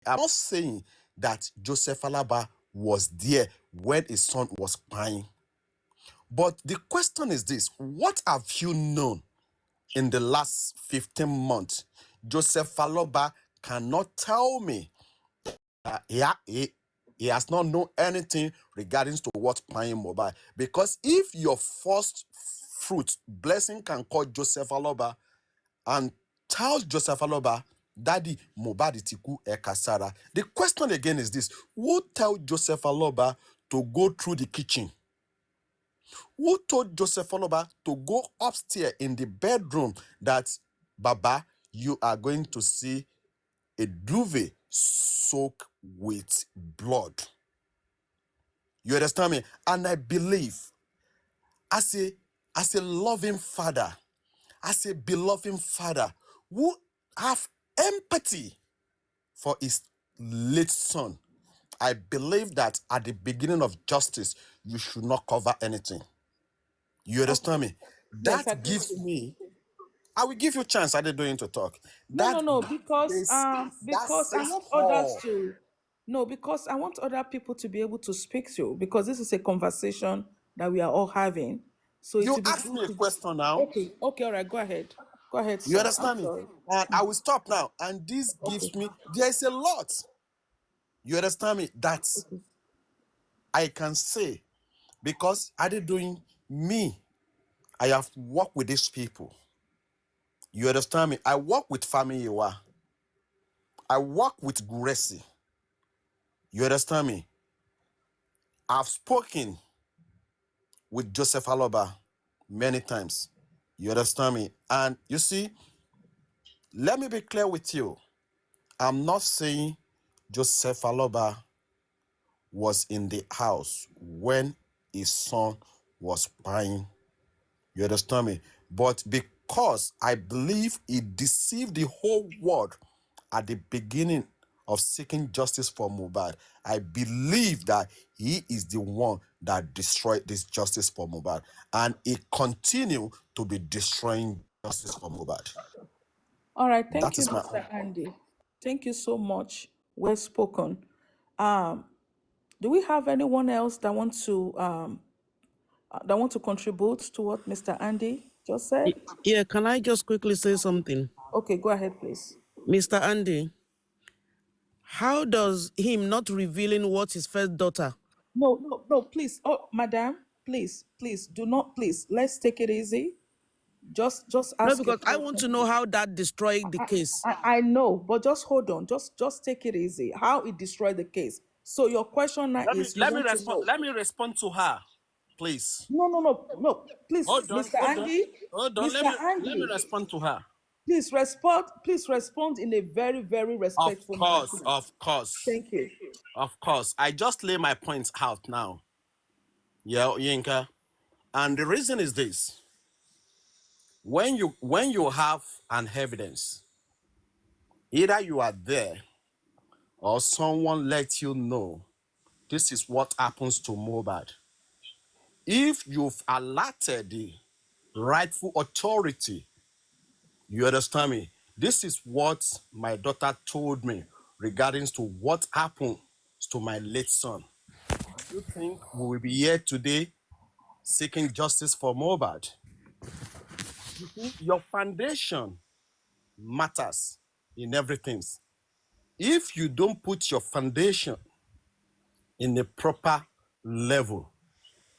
I'm not saying that Joseph Alaba was there when his son was crying. But the question is this: what have you known in the last 15 months? Joseph Alaba cannot tell me he has not known anything regarding to what paying mobile. Because if your first fruit blessing can call Joseph Alaba and tell Joseph Alaba, Daddy Mohbad tiku ekasara. The question again is this: who tell Joseph Alaba to go through the kitchen? Who told Joseph Alaba to go upstairs in the bedroom that, Baba, you are going to see a duvet soaked with blood? You understand me? And I believe, as a loving father, as a beloved father who have empathy for his late son, I believe that at the beginning of justice, you should not cover anything. You understand me? Yes, I That gives me, I will give you a chance, I didn't do to talk. No, because That I says want others all. to because I want other people to be able to speak to, because this is a conversation that we are all having. So it You will be asked me good a to question now. okay, all right, go ahead. Go ahead, You sir. I'm understand me? sorry. And I will stop now. And this Okay. gives me, there is a lot. You understand me? That I can say, because I did doing me, I have worked with these people. You understand me? I work with Family Iwa. I work with Guresi. You understand me? I've spoken with Joseph Aloba many times. You understand me? And you see, let me be clear with you. I'm not saying Joseph Aloba was in the house when his son was crying. You understand me? But because I believe he deceived the whole world at the beginning of seeking justice for Mohbad, I believe that he is the one that destroyed this justice for Mohbad, and he continue to be destroying justice for Mohbad. All right, That thank you, is my Mr. Andy. Thank you so much. Well spoken. Um, do we have anyone else that want to contribute to what Mr. Andy just said? Yeah, can I just quickly say something? Okay, go ahead, please. Mr. Andy, how does him not revealing what his first daughter? No, please. Oh, madam, please, do not, please. Let's take it easy. Just No, ask a because I want question. to know how that destroyed the case. I know, but just hold on. Just take it easy. How it destroyed the case. So your question now let me is you let me want to respond. know. Let me respond to her, please. No. Please, Hold on, Mr. hold on, Andy, hold on. Mr. Let me Andy, respond to her. please respond. Please respond in a very, very Of respectful manner, course, please. of course, Thank you. of course. I just lay my points out now. Yeah, Yinka. And the reason is this: when you have an evidence, either you are there or someone lets you know this is what happens to Mohbad. If you've alerted the rightful authority, you understand me? This is what my daughter told me regarding to what happened to my late son. Do you think we will be here today seeking justice for Mohbad? You see, your foundation matters in everything. If you don't put your foundation in a proper level,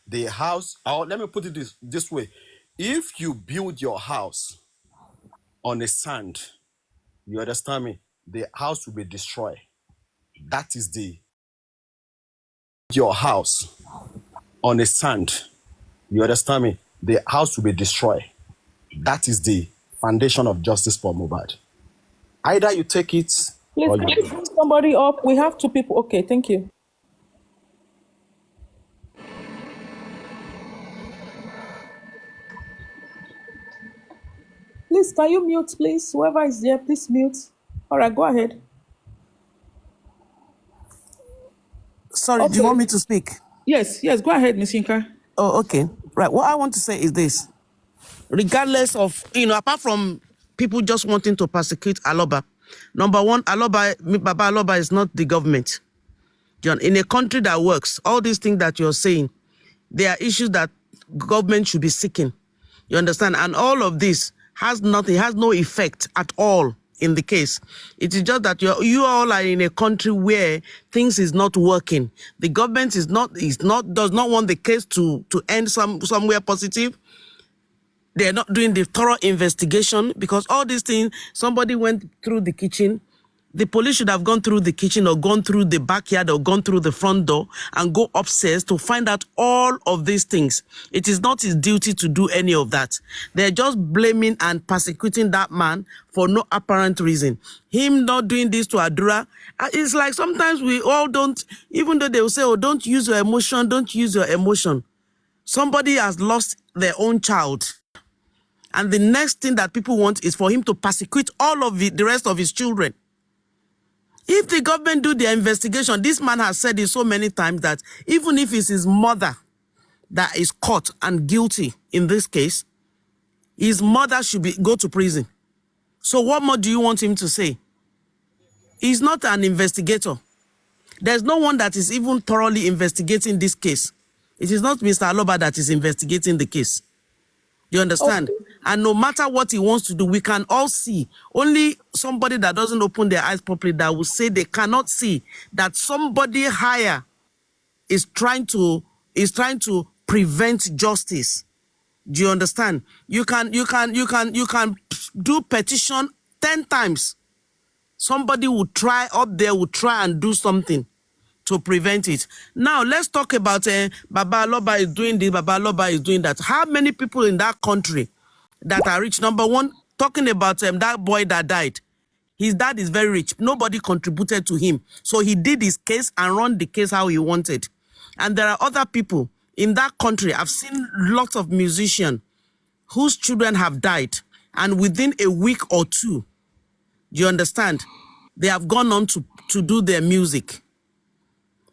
the house, or let me put it this way: if you build your house on a sand, you understand me, the house will be destroyed. That is your house on a sand, you understand me, the house will be destroyed. That is the foundation of justice for Mohbad. Either you take it Please, or can you you bring somebody up? We have two people. Okay, thank you. Please, can you mute, please? Whoever is there, please mute. All right, go ahead. Sorry, do you want Okay. me to speak? Yes, go ahead, Miss Yinka. Oh, okay. Right. What I want to say is this. Regardless of, apart from people just wanting to persecute Aloba, Number one, Baba Aloba is not the government. John, in a country that works, all these things that you're saying, there are issues that government should be seeking. You understand? And all of this has no effect at all in the case. It is just that you all are in a country where things is not working. The government does not want the case to end somewhere positive. They're not doing the thorough investigation because all these things, somebody went through the kitchen. The police should have gone through the kitchen or gone through the backyard or gone through the front door and go upstairs to find out all of these things. It is not his duty to do any of that. They're just blaming and persecuting that man for no apparent reason. Him not doing this to Adura, it's like sometimes we all don't, even though they will say, oh, don't use your emotion, don't use your emotion. Somebody has lost their own child. And the next thing that people want is for him to persecute all of the rest of his children. If the government do their investigation, this man has said it so many times that even if it's his mother that is caught and guilty in this case, his mother should go to prison. So what more do you want him to say? He's not an investigator. There's no one that is even thoroughly investigating this case. It is not Mr. Aloba that is investigating the case. You understand? Okay. And no matter what he wants to do, we can all see. Only somebody that doesn't open their eyes properly that will say they cannot see that somebody higher is trying to prevent justice. Do you understand? You can do petition 10 times. Somebody will try and do something to prevent it. Now, let's talk about Baba Aloba is doing this, Baba Aloba is doing that. How many people in that country that are rich? Number one, talking about that boy that died. His dad is very rich. Nobody contributed to him. So he did his case and run the case how he wanted. And there are other people in that country. I've seen lots of musicians whose children have died. And within a week or two, do you understand? They have gone on to do their music.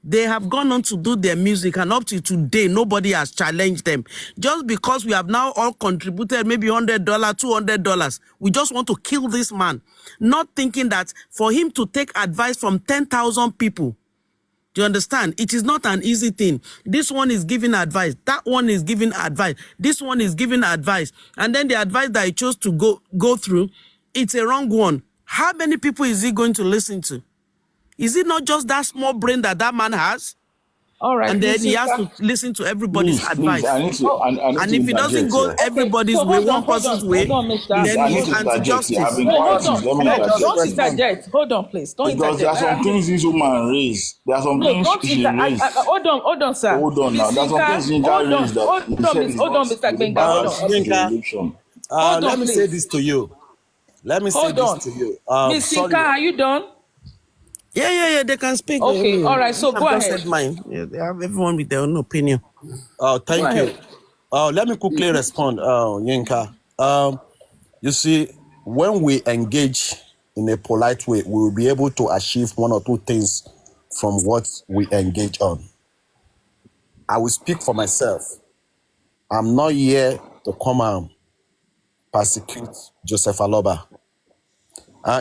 They have gone on to do their music, and up to today, nobody has challenged them. Just because we have now all contributed maybe $100, $200, we just want to kill this man, not thinking that for him to take advice from 10,000 people, do you understand? It is not an easy thing. This one is giving advice. That one is giving advice. This one is giving advice. And then the advice that he chose to go through, it's a wrong one. How many people is he going to listen to? Is it not just that small brain that man has? All right. And then he has Mr. to listen to everybody's advice. Please, I need to And if he doesn't interject go here. everybody's so way, hold one on, hold person's on, way, hold on, Mr. Please, then I he's need to interject here. I've anti-justice. been Wait, quiet hold since. on. Let me No, interject don't here. interject. Hold on, please. Don't Because there are some interject. things this woman raised. There are some No, things don't she inter. raised. Hold on, sir. Hold on now. There are some things Yinka raised that he said is Hold on, not Mr. within Gbenga. Hold on. balance Yinka, jurisdiction. Hold on, let me say please. this to you. Let me say Hold this on. to you. Miss Sorry. Yinka, are you done? Yeah, they can speak. Okay, all right, so I've go just ahead. said mine. Yeah, they have everyone with their own opinion. Go Thank you. ahead. Let me quickly respond, Yinka. You see, when we engage in a polite way, we will be able to achieve one or two things from what we engage on. I will speak for myself. I'm not here to come and persecute Joseph Aloba.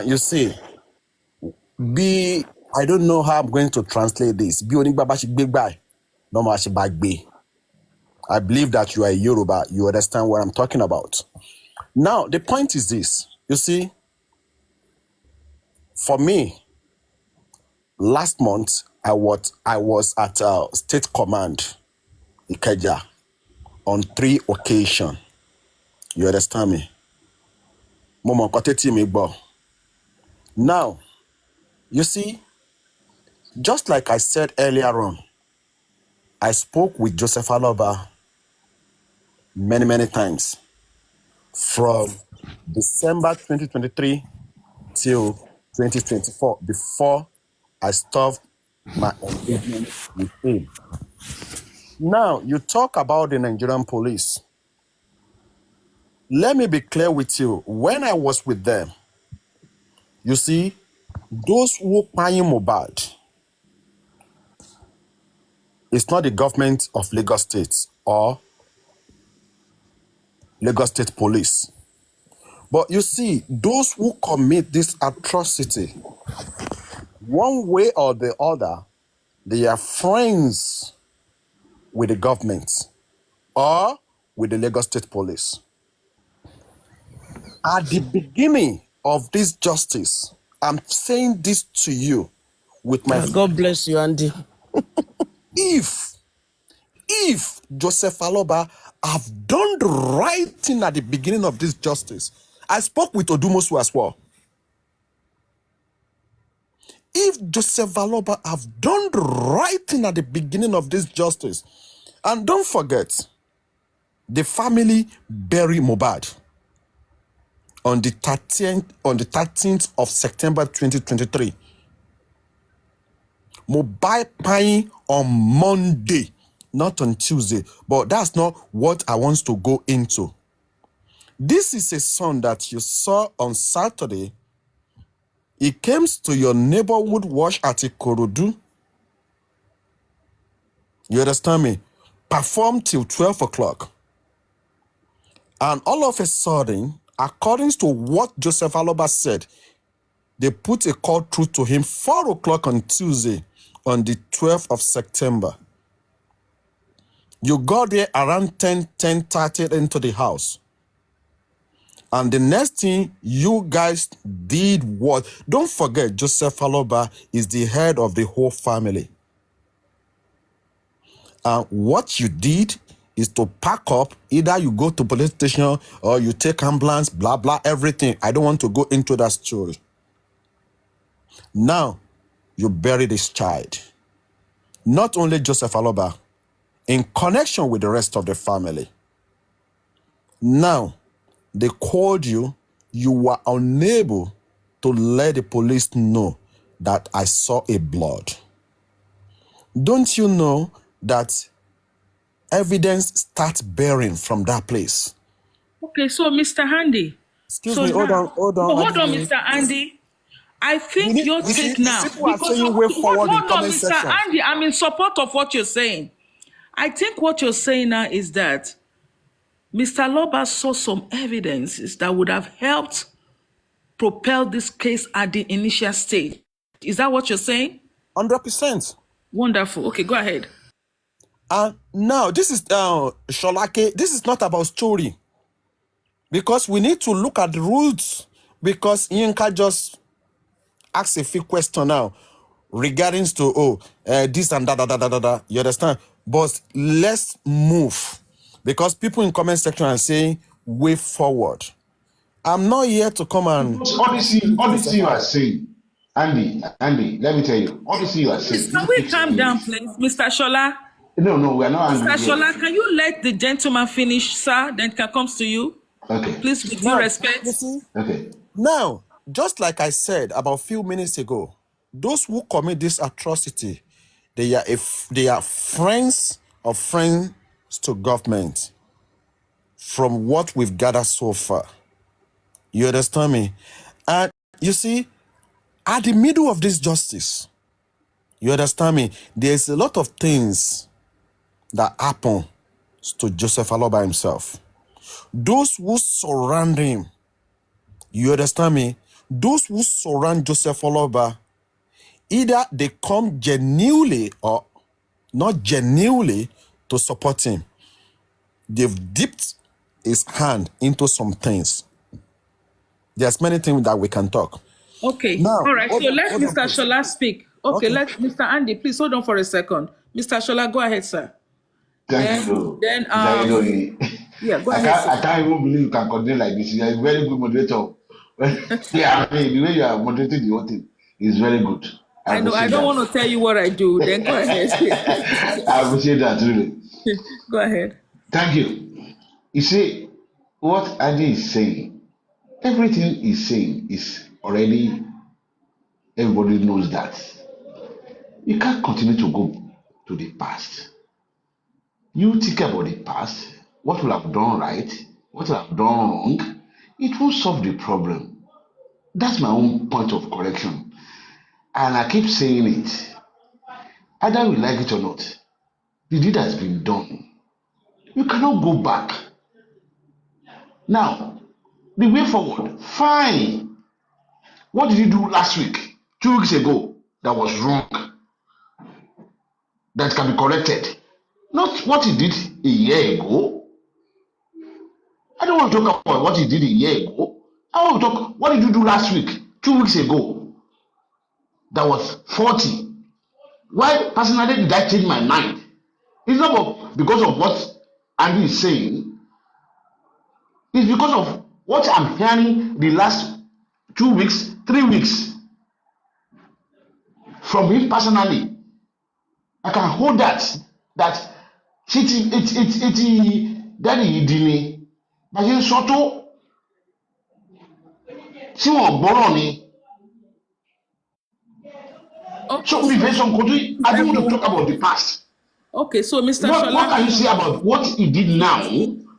You see, I don't know how I'm going to translate this. I believe that you are a Yoruba. You understand what I'm talking about. Now, the point is this. You see, for me, last month, I was at State Command, Ikeja, on 3 occasions. You understand me? Now, you see, just like I said earlier on, I spoke with Joseph Aloba many, many times from December 2023 till 2024 before I stopped my engagement with him. Now, you talk about the Nigerian police. Let me be clear with you. When I was with them, you see, those who pay MOHBAD, it's not the government of Lagos State or Lagos State Police. But you see, those who commit this atrocity, one way or the other, they are friends with the government or with the Lagos State Police. At the beginning of this justice, I'm saying this to you with my God bless you, Andy. if Joseph Aloba have done the right thing at the beginning of this justice, I spoke with Odumosu as well. If Joseph Aloba have done the right thing at the beginning of this justice, and don't forget, the family buried MOHBAD on the 13th of September 2023. MOHBAD paying on Monday, not on Tuesday. But that's not what I want to go into. This is a son that you saw on Saturday. He came to your neighborhood wash at Ikorodu. You understand me? Performed till 12 o'clock. And all of a sudden, according to what Joseph Aloba said, they put a call through to him 4 o'clock on Tuesday on the 12th of September. You got there around 10:30 into the house. And the next thing you guys did was, don't forget, Joseph Aloba is the head of the whole family. And what you did is to pack up. Either you go to police station or you take ambulance, blah, blah, everything. I don't want to go into that story. Now, you bury this child. Not only Joseph Aloba, in connection with the rest of the family. Now, they called you. You were unable to let the police know that I saw a blood. Don't you know that evidence starts bearing from that place? Okay, so Mr. Andy. Excuse So me, hold now, on. no, hold on, Mr. Andy. I think your You see, take now, people are because saying way forward in hold on, comment Mr. section. Andy, I'm in support of what you're saying. I think what you're saying now is that Mr. Loba saw some evidences that would have helped propel this case at the initial stage. Is that what you're saying? 100%. Wonderful. Okay, go ahead. And now, this is Sholake. This is not about story. Because we need to look at the roots. Because Yinka just asked a few questions now regarding to, this and that. You understand? But let's move. Because people in comment section are saying, way forward. I'm not here to come and... All this thing you are saying, Andy, let me tell you, all this thing you are saying, Please, can you we keep calm saying down, it. please? Mr. Shola? No, we are not Mr. angry here. Shola, can you let the gentleman finish, sir? Then can comes to you. Okay. Please, with due Now, respect. you see, Okay. now, just like I said about a few minutes ago, those who commit this atrocity, they are friends of friends to government from what we've gathered so far. You understand me? And you see, at the middle of this justice, you understand me? There's a lot of things that happen to Joseph Aloba himself. Those who surround him, you understand me? Those who surround Joseph Aloba, either they come genuinely or not genuinely to support him. They've dipped his hand into some things. There's many things that we can talk. Okay. Now, All right. So let hold on, Mr. please. Shola speak. Okay, Okay. let Mr. Andy, please hold on for a second. Mr. Shola, go ahead, sir. Thank you. Then yeah, go I ahead, sir. can't even believe you can continue like this. You are a very good moderator. Yeah, I mean, the way you are moderating the whole thing is very good. I I know I appreciate don't that. want to tell you what I do. Then go ahead. I appreciate that really. Go ahead. Thank you. You see, what Andy is saying, everything he's saying is already, everybody knows that. You can't continue to go to the past. You think about the past, what will have done right, what will have done wrong, it won't solve the problem. That's my own point of correction. And I keep saying it. Either we like it or not, the deed has been done. You cannot go back. Now, the way forward, fine. What did you do last week, 2 weeks ago, that was wrong, that can be corrected? Not what he did a year ago. I don't want to talk about what he did a year ago. I want to talk, what did you do last week, 2 weeks ago, that was 40? Why personally did I change my mind? It's not because of what Andy is saying. It's because of what I'm hearing the last 2 weeks, 3 weeks from him personally. I can hold that daddy ìdílé bá ṣe ń sọ tó tí wọn gbọ́rọ̀ ni. So Okay, mi fẹ́ so sọ nǹkan tó I don't want to talk about the past. okay, so Mr. What can you Shola. say about what he did now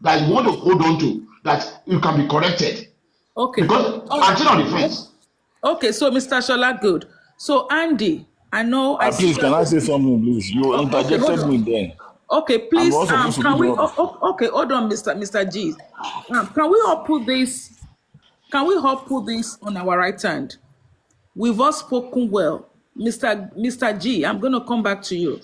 that you want to hold on to that you can be corrected? Okay. Because I'm still on the fence. Okay, so Mr. Shola, good. So Andy, I know I see Please, can I that. say something, please? You Okay, hold interjected me on. then. Okay, I'm please, not supposed to be can the we? one to. Okay, hold on, Mr. G. Can we all put this? Can we all put this on our right hand? We've all spoken well, Mr. G. I'm going to come back to you.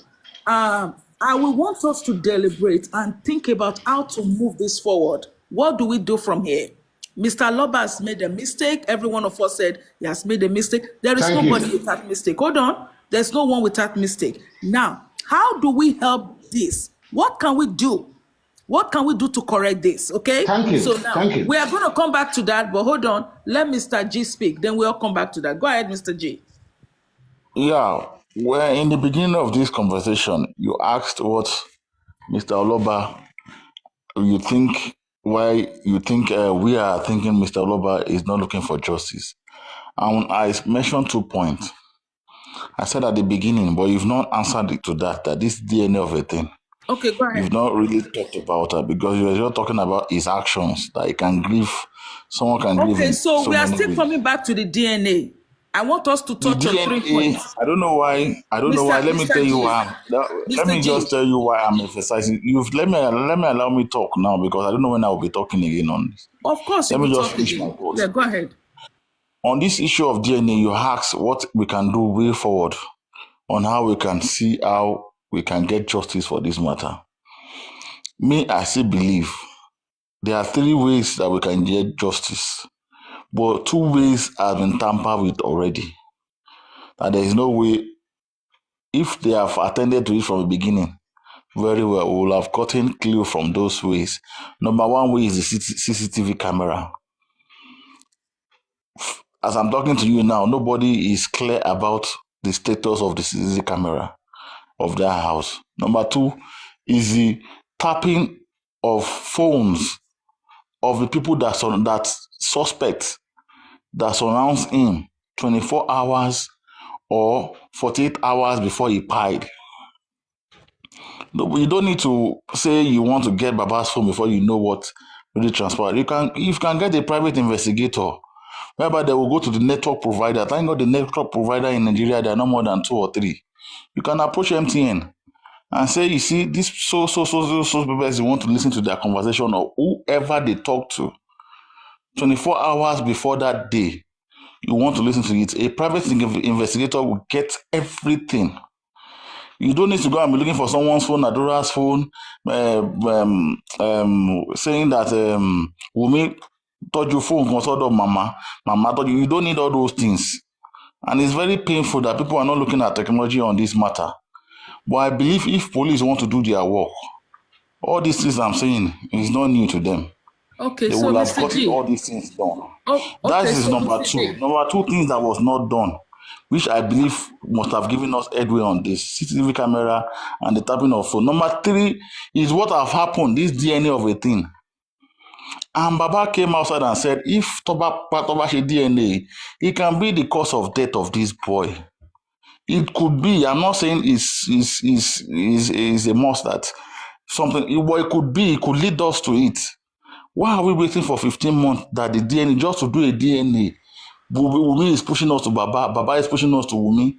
I will want us to deliberate and think about how to move this forward. What do we do from here? Mr. Loba has made a mistake. Every one of us said he has made a mistake. There is Thank nobody you. without mistake. Hold on. There's no one without mistake. Now, how do we help this? What can we do? What can we do to correct this? Okay. Thank you. So now Thank you. we are going to come back to that, but hold on. Let Mr. G speak. Then we'll come back to that. Go ahead, Mr. G. Yeah, well, in the beginning of this conversation, you asked what Mr. Oloba, you think, why you think we are thinking Mr. Oloba is not looking for justice. And I mentioned 2 points. I said at the beginning, but you've not answered it to that this DNA of a thing. Okay, go You've ahead. not really talked about that because you were just talking about his actions that he can grieve. Someone can grieve Okay, in so so we are many still ways. coming back to the DNA. I want us to The touch on 3 DNA, points. I don't know why. I don't know why. Let me tell Mr. you G. why. Let Mr. me just G. tell you why I'm emphasizing. You've let me allow me talk now because I don't know when I will be talking again on this. Of course, you Let will me just talk finish my again. thoughts. Yeah, go ahead. On this issue of DNA, you asked what we can do way forward on how we can see how we can get justice for this matter. Me, I still believe there are 3 ways that we can get justice, but 2 ways have been tampered with already. And there is no way, if they have attended to it from the beginning, very well, we will have gotten clue from those ways. Number 1 way is the CCTV camera. As I'm talking to you now, nobody is clear about the status of the CCTV camera of their house. Number 2 is the tapping of phones of the people that suspect that surrounds him 24 hours or 48 hours before he died. No, you don't need to say you want to get Baba's phone before you know what really transpired. You can get a private investigator, whereby they will go to the network provider. Thank God the network provider in Nigeria, there are no more than 2 or 3. You can approach MTN and say, you see, this so people, you want to listen to their conversation or whoever they talk to 24 hours before that day. You want to listen to it. A private investigator will get everything. You don't need to go and be looking for someone's phone, Adora's phone, saying that Wumi told you phone consult of Mama told you. You don't need all those things. And it's very painful that people are not looking at technology on this matter. But I believe if police want to do their work, all these things I'm saying is not new to them. Okay, They so will have Mr. gotten G. all these things done. Oh, That okay, is so number Mr. 2. G. Number 2 things that was not done, which I believe must have given us headway on this CCTV camera and the tapping of phone. Number 3 is what have happened, this DNA of a thing. And Baba came outside and said, if Toba DNA, it can be the cause of death of this boy. It could be. I'm not saying is a must that something, but it could be. It could lead us to it. Why are we waiting for 15 months that the DNA, just to do a DNA? Wumi is pushing us to Baba. Baba is pushing us to Wumi.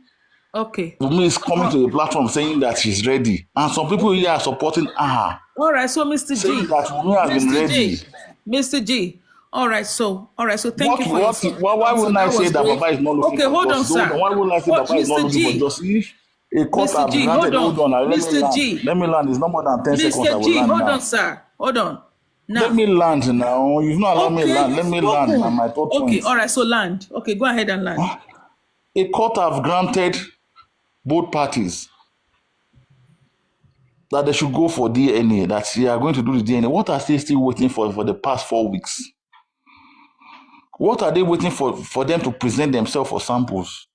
Okay. Wumi is coming to the platform saying that she's ready. And some people here are supporting her, All right, so Mr. saying G. that Wumi has been Mr. G. ready. Mr. G. All right, so thank you for your Why submission. So wouldn't I that say was that great. Baba is not looking Okay, for hold on, justice? Hold on. sir. Why wouldn't I say Hold, Baba is not Mr. looking for G. justice? If a court Mr. have G, hold granted, hold on. on, let me Mr. land. G. Let me land. It's not more than 10 seconds I Mr. will G, land hold on, now. sir. Hold on. Let Now. me land now. You've not allowed me to Okay, land. you've Let me land now. spoken. My third Okay, point. all right, so land. Okay, go ahead and land. A court have granted both parties that they should go for DNA, that they are going to do the DNA. What are they still waiting for the past 4 weeks? What are they waiting for them to present themselves for samples?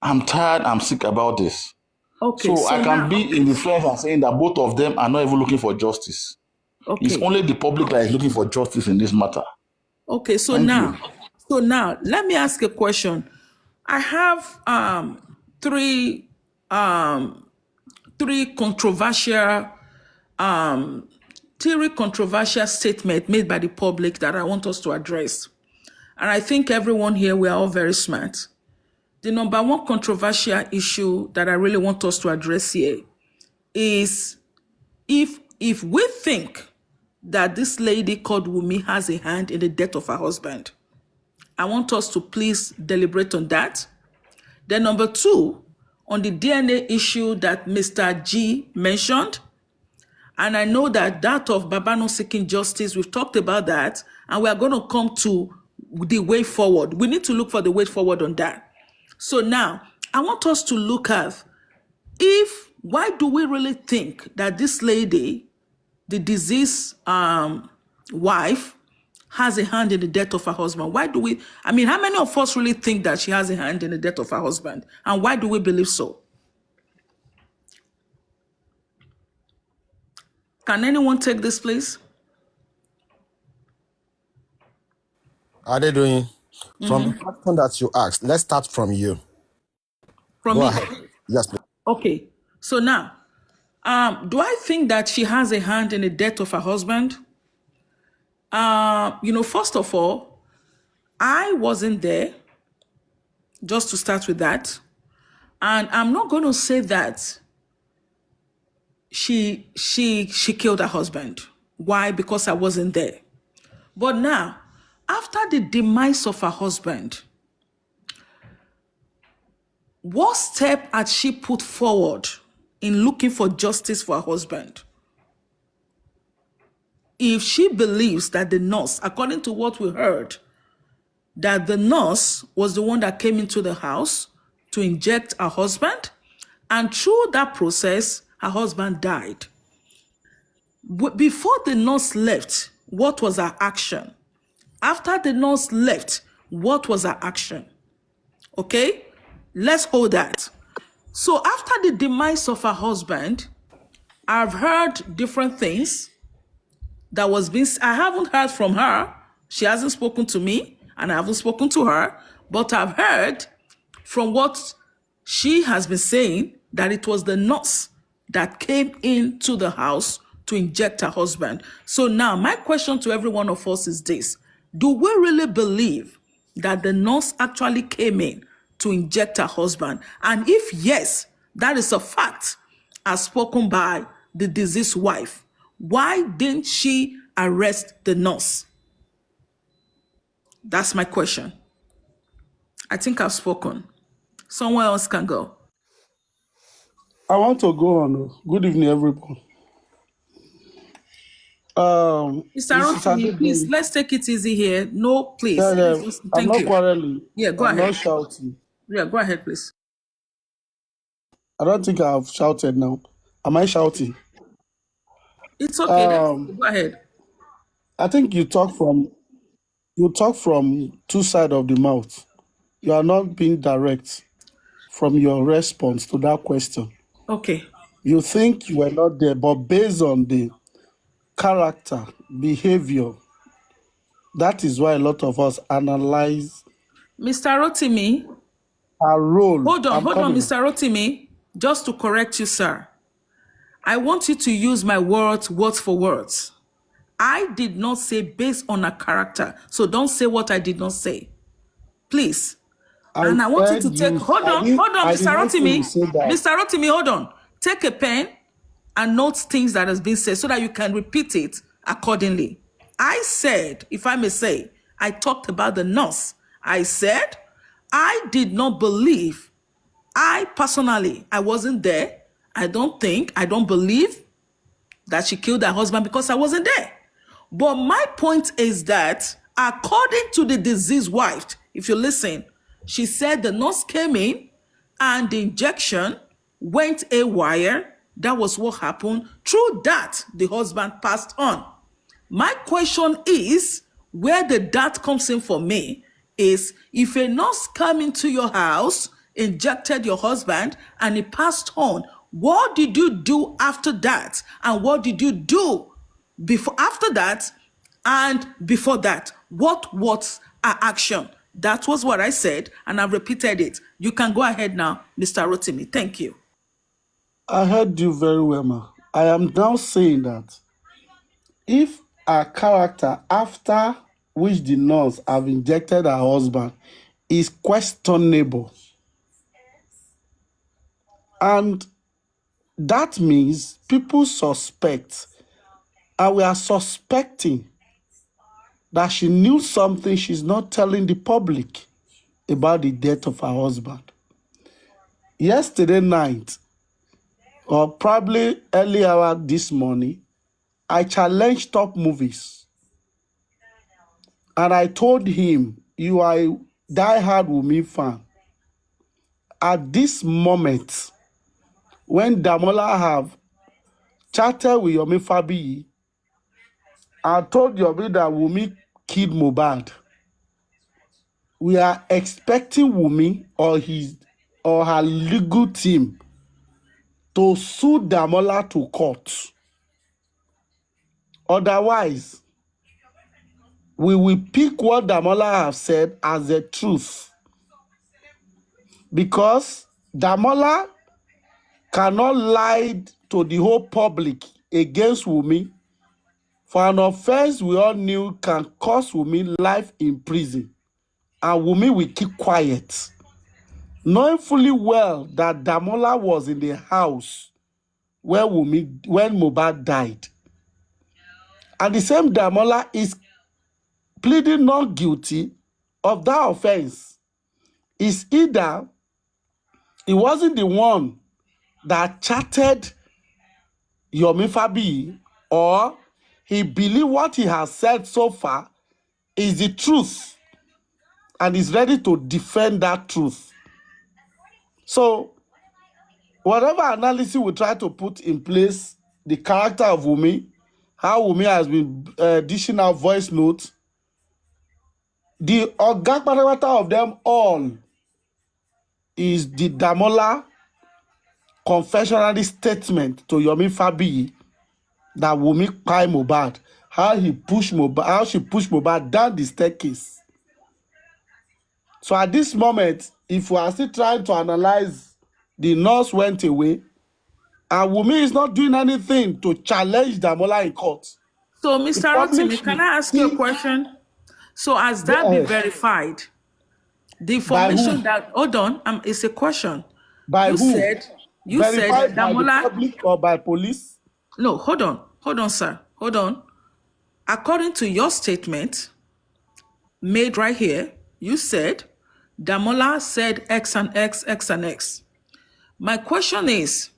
I'm tired, I'm sick about this. Okay, So so I can now. be in the fence and saying that both of them are not even looking for justice. It's Okay. only the public that is looking for justice in this matter. Okay, so Thank you. now. So now let me ask a question. I have three three controversial statements made by the public that I want us to address. And I think everyone here, we are all very smart. The number one controversial issue that I really want us to address here is if we think that this lady called Wumi has a hand in the death of her husband, I want us to please deliberate on that. Then number two, on the DNA issue that Mr. G mentioned, and I know that of Babano seeking justice, we've talked about that, and we are going to come to the way forward. We need to look for the way forward on that. So now, I want us to look at why do we really think that this lady, the deceased wife, has a hand in the death of her husband? Why do we, how many of us really think that she has a hand in the death of her husband? And why do we believe so? Can anyone take this, please? Are they doing? From the question that you asked, let's start from you. From Go me. ahead. Yes, please. Okay. So now, do I think that she has a hand in the death of her husband? First of all, I wasn't there, just to start with that. And I'm not going to say that she killed her husband. Why? Because I wasn't there. But now, after the demise of her husband, what step had she put forward in looking for justice for her husband? If she believes that the nurse, according to what we heard, that the nurse was the one that came into the house to inject her husband, and through that process, her husband died. Before the nurse left, what was her action? After the nurse left, what was her action? Okay, let's hold that. So after the demise of her husband, I've heard different things that was being, I haven't heard from her. She hasn't spoken to me, and I haven't spoken to her, but I've heard from what she has been saying that it was the nurse that came into the house to inject her husband. So now my question to every one of us is this: do we really believe that the nurse actually came in to inject her husband? And if yes, that is a fact as spoken by the deceased wife, why didn't she arrest the nurse? That's my question. I think I've spoken. Someone else can go. I want to go on. Good evening, everyone. Mr. Mrs. Rotimi, please, Adebayo. let's take it easy here. No, Yeah, please. yeah. I'm Thank not you. quarreling. Yeah, go I'm ahead. not shouting. Yeah, go ahead, please. I don't think I've shouted now. Am I shouting? It's okay. That's okay. Um, Go ahead. I think you talk from two sides of the mouth. You are not being direct from your response to that question. Okay. You think you were not there, but based on the character, behavior, that is why a lot of us analyze Mr. Rotimi, our role. I'm hold on, coming. Mr. Rotimi. Just to correct you, sir. I want you to use my words for words. I did not say based on a character. So don't say what I did not say. Please. I And I want you heard to take, you. I did Mr. not say you Rotimi. said that. Mr. Rotimi, hold on. Take a pen and note things that has been said so that you can repeat it accordingly. I said, if I may say, I talked about the nurse. I said, I did not believe. I personally, I wasn't there. I don't believe that she killed her husband because I wasn't there. But my point is that according to the deceased wife, if you listen, she said the nurse came in and the injection went haywire. That was what happened. Through that, the husband passed on. My question is, where the that comes in for me is, if a nurse came into your house, injected your husband, and he passed on, what did you do after that? And what did you do before, after that, and before that? What was our action? That was what I said, and I've repeated it. You can go ahead now, Mr. Rotimi. Thank you. I heard you very well, ma. I am now saying that if a character after which the nurse have injected her husband is questionable, and that means people suspect, and we are suspecting that she knew something she's not telling the public about the death of her husband. Yesterday night, or probably early hour this morning, I challenged Top Movies. And I told him, you are a die-hard Wunmi fan. At this moment, when Damola have chatted with Yomi Fabiyi, I told Yomi that Wunmi killed Mohbad. We are expecting Wunmi or her legal team to sue Damola to court. Otherwise, we will pick what Damola have said as the truth. Because Damola cannot lie to the whole public against Wunmi for an offense we all knew can cost Wunmi life in prison. And Wunmi will keep quiet, knowing fully well that Damola was in the house when Mohbad died. And the same Damola is pleading not guilty of that offense. It's either he wasn't the one that chatted Yomi Fabiyi, or he believed what he has said so far is the truth and is ready to defend that truth. So, whatever analysis we try to put in place, the character of Wunmi, how Wunmi has been dishing out voice notes, the Ogakparawata of them all is the Damola confessionary statement to Yomi Fabiyi that Wunmi kpai Mohbad, how she pushed Mohbad down the staircase. So at this moment, if we are still trying to analyze, the nurse went away, and Wunmi is not doing anything to challenge Damola in court. So, The Mr. public Rotimi, can should I ask you a question? So, has go that been ahead. verified? The By information who? that, hold on, it's a question. By You who? said that Verified by the Damola, public or by police? no, hold on, sir, hold on. According to your statement made right here, you said Damola said X and X, X and X. My question is,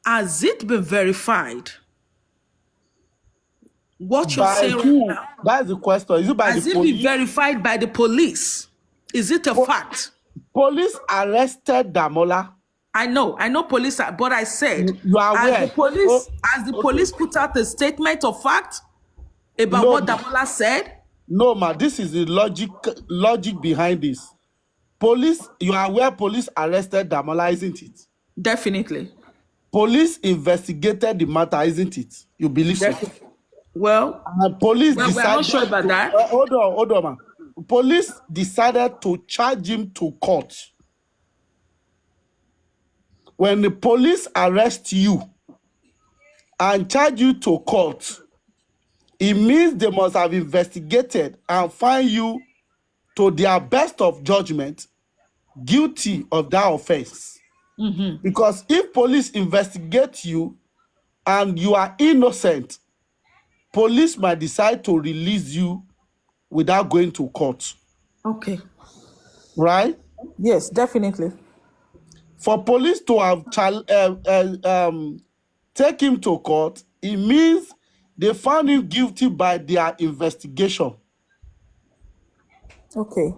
has it been verified? What you're By saying right who? now, That's the question. Is it by has the it been police? verified by the police? Is it a fact? Police arrested Damola. I know police, but I said, You are as the aware? police, Okay. put out a statement of fact about No, what ma. Damola said? No, ma. This is the logic behind this. Police, you are aware police arrested Damola, isn't it? Definitely. Police investigated the matter, isn't it? You believe so? Well, And police we're not decided sure about to, that. hold on, ma. Police decided to charge him to court. When the police arrest you and charge you to court, it means they must have investigated and find you, to their best of judgment, guilty of that offense. Because if police investigate you and you are innocent, police might decide to release you without going to court, Okay. right? Yes, definitely. For police to have take him to court, it means they found him guilty by their investigation. Okay.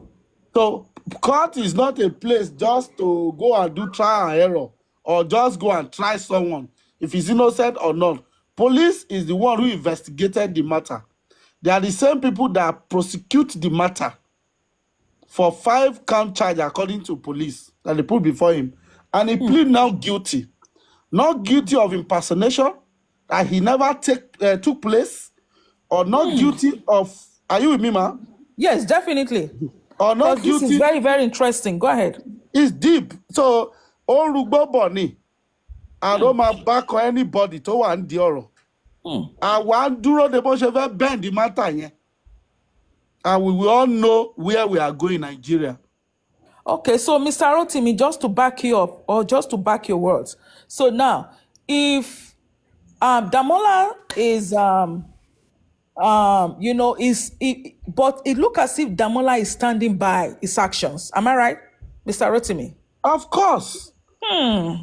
So court is not a place just to go and do trial and error or just go and try someone if he's innocent or not. Police is the one who investigated the matter. They are the same people that prosecute the matter for 5-count charge according to police that they put before him. And he plead now guilty. Not guilty of impersonation, that he never took place, or not guilty of, are you with me, ma? Yes, definitely. Or not Because this is guilty. very, very interesting. Go ahead. It's deep. So, Orugbo Boni, I don't back on anybody to one dioro. I want duro de bo sheve bend the matter here. And we will all know where we are going in Nigeria. Okay, so Mr. Rotimi, just to back you up, or just to back your words. So now, if Damola is but it look as if Damola is standing by his actions. Am I right, Mr. Rotimi? Of course.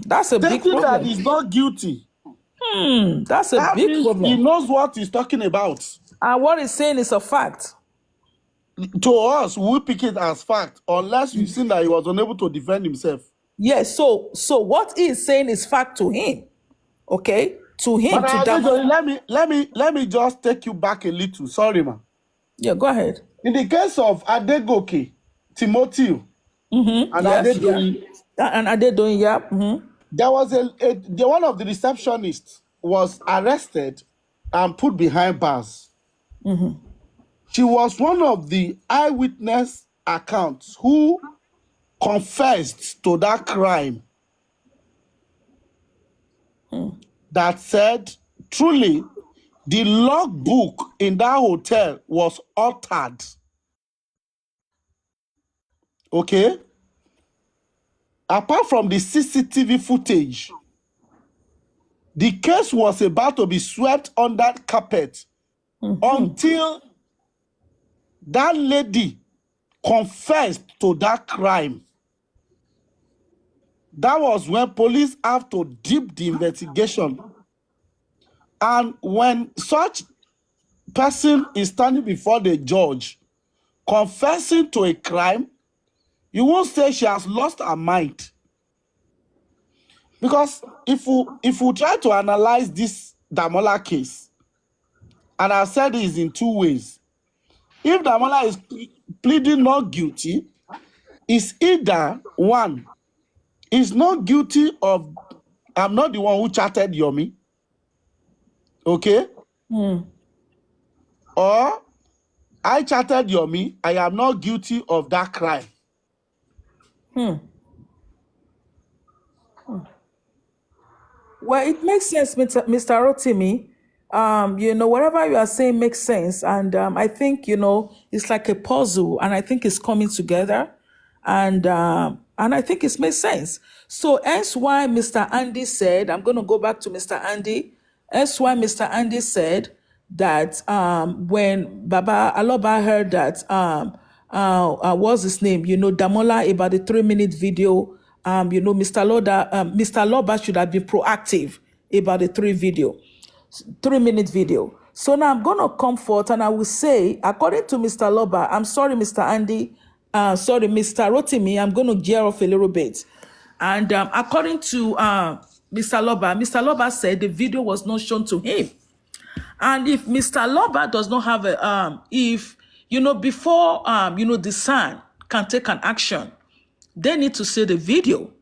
That's a big Stating that problem. he's not guilty. That's a That big means problem. he knows what he's talking about. And what he's saying is a fact. To us, we pick it as fact, unless we've seen that he was unable to defend himself. Yes, so what he is saying is fact to him. Okay? To him, But to Damola. let me just take you back a little. Sorry, man. Yeah, go ahead. In the case of Adegoke, Timothy, and Yes, Adedoyin, And are they doing, yeah? there was one of the receptionists was arrested and put behind bars. She was one of the eyewitness accounts who confessed to that crime that said, truly, the logbook in that hotel was altered. Okay? Apart from the CCTV footage, the case was about to be swept under carpet until that lady confessed to that crime. That was when police have to deep the investigation. And when such person is standing before the judge confessing to a crime, you won't say she has lost her mind. Because if we try to analyze this Damola case, and I said it is in two ways. If Damola is pleading not guilty, it's either one, is not guilty of, I'm not the one who chatted Yomi, okay? Or I chatted Yomi, I am not guilty of that crime. Well, it makes sense, Mr. Rotimi. Whatever you are saying makes sense. And I think, it's like a puzzle, and I think it's coming together. And I think it makes sense. So that's why Mr. Andy said, I'm going to go back to Mr. Andy. That's why Mr. Andy said that when Baba Aloba heard that, what's his name? Damola, about the 3-minute video, Mr. Loba should have been proactive about the 3-minute video. So now I'm going to come forth and I will say, according to Mr. Loba, I'm sorry, Mr. Andy, Mr. Rotimi, I'm going to gear off a little bit. And according to Mr. Loba said the video was not shown to him. And if Mr. Loba does not have before, the son can take an action, they need to see the video.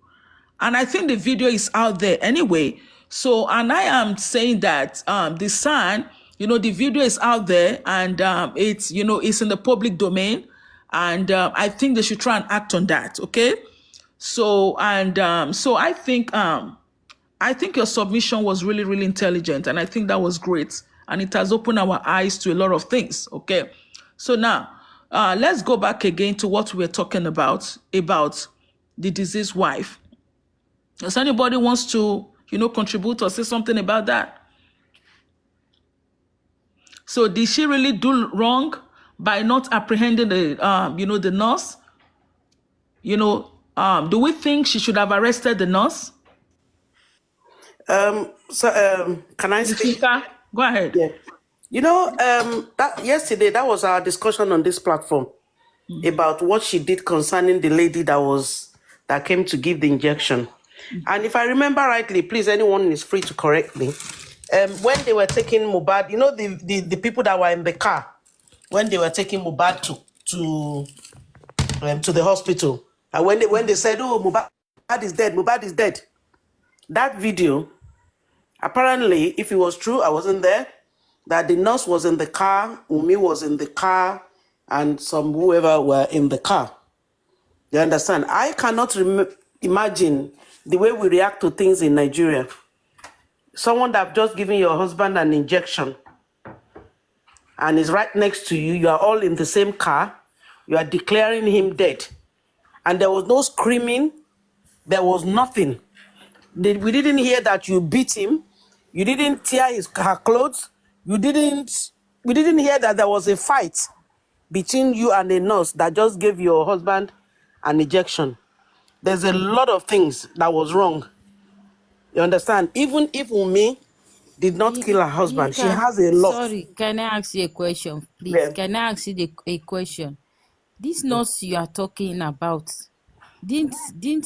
And I think the video is out there anyway. So, and I am saying that the son, the video is out there, and it's, it's in the public domain. And I think they should try and act on that, okay? So, and so I think your submission was really, really intelligent. And I think that was great. And it has opened our eyes to a lot of things, okay? So now, let's go back again to what we were talking about the deceased wife. Does anybody wants to, contribute or say something about that? So did she really do wrong by not apprehending the the nurse? Do we think she should have arrested the nurse? Can I Ms. speak? Fika, go ahead. Yeah. That yesterday that was our discussion on this platform about what she did concerning the lady that came to give the injection. And if I remember rightly, please, anyone is free to correct me. When they were taking MOHBAD, the people that were in the car when they were taking MOHBAD to the hospital, and when they said, "Oh, MOHBAD is dead, MOHBAD is dead," that video, apparently, if it was true, I wasn't there, that the nurse was in the car, Umi was in the car, and some whoever were in the car. You understand? I cannot imagine the way we react to things in Nigeria. Someone that have just given your husband an injection and is right next to you, you are all in the same car, you are declaring him dead. And there was no screaming, there was nothing. We didn't hear that you beat him, you didn't tear her clothes, we didn't hear that there was a fight between you and a nurse that just gave your husband an injection. There's a lot of things that was wrong. You understand? Even if Umi did not kill her husband, she has a lot. Sorry, can I ask you a question, please? Yeah. Can I ask you a question? This nurse you are talking about, didn't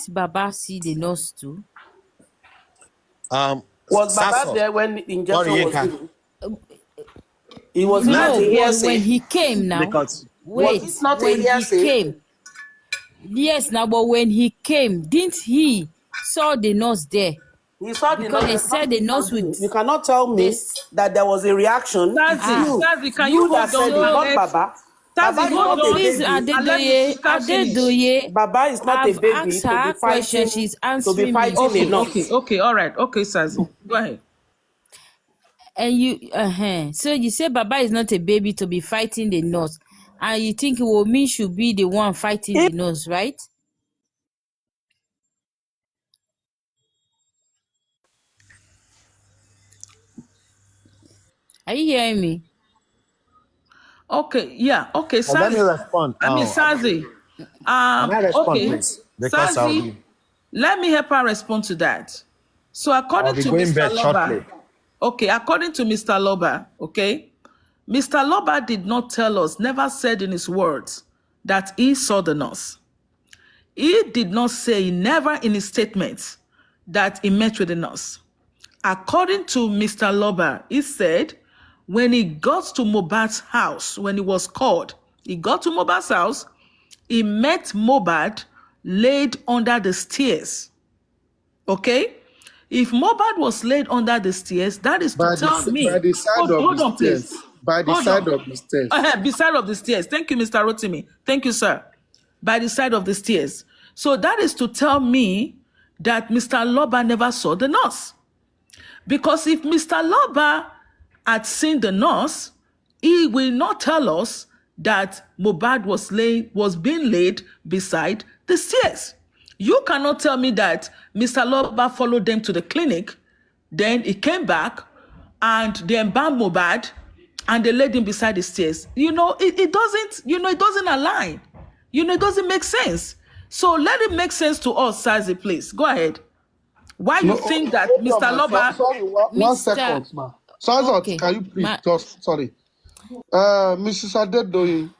Baba see the nurse too? Was Baba Sasso, there when the injection was Warrior, given? It was not a No, but hearsay. when he came now, because wait, Was it not a when he hearsay? came, yes, now, but when he came, didn't he saw the nurse there? He saw the Because nurse. they said the nurse would. You cannot tell me This. that there was a reaction. It's you. Sazi, can You you that hold on said it, and not let Baba. Baba Sazi is hold not a on Please, baby. and let Ms. Adedoye, Fika finish. Adedoye, Baba is not a I've baby asked to be her question. fighting, She's to be answering me. fighting a Okay, nurse. all right, okay, Sazi, go ahead. And you, so you say Baba is not a baby to be fighting the nurse, and you think Womi should be the one fighting the nurse, right? Are you hearing me? Okay, yeah, okay, let me Sazi. respond. I mean, Sazi. Can I respond, Okay, please? Because Sazi, let me help her respond to that. So I'll according be to going Mr. back shortly. Loba, okay, according to Mr. Loba, okay, Mr. Loba did not tell us, never said in his words that he saw the nurse. He did not say, never in his statements, that he met with the nurse. According to Mr. Loba, he said when he got to MOHBAD's house, when he was called, he got to MOHBAD's house, he met MOHBAD laid under the stairs. Okay? If MOHBAD was laid under the stairs, that is to tell by me. the side of the Hold on, please. stairs. By the Hold side on. of the stairs. Beside of the stairs. Thank you, Mr. Rotimi. Thank you, sir. By the side of the stairs. So that is to tell me that Mr. Loba never saw the nurse. Because if Mr. Loba had seen the nurse, he will not tell us that MOHBAD was being laid beside the stairs. You cannot tell me that Mr. Loba followed them to the clinic, then he came back and they embalmed MOHBAD and they laid him beside the stairs. It doesn't align. It doesn't make sense. So let it make sense to us, Sazi, please. Go ahead. Why you think that hold Mr. on, ma. Loba... Sorry, one second, ma. Sorry, Okay, can you please just sorry. Mrs. Adedoyin,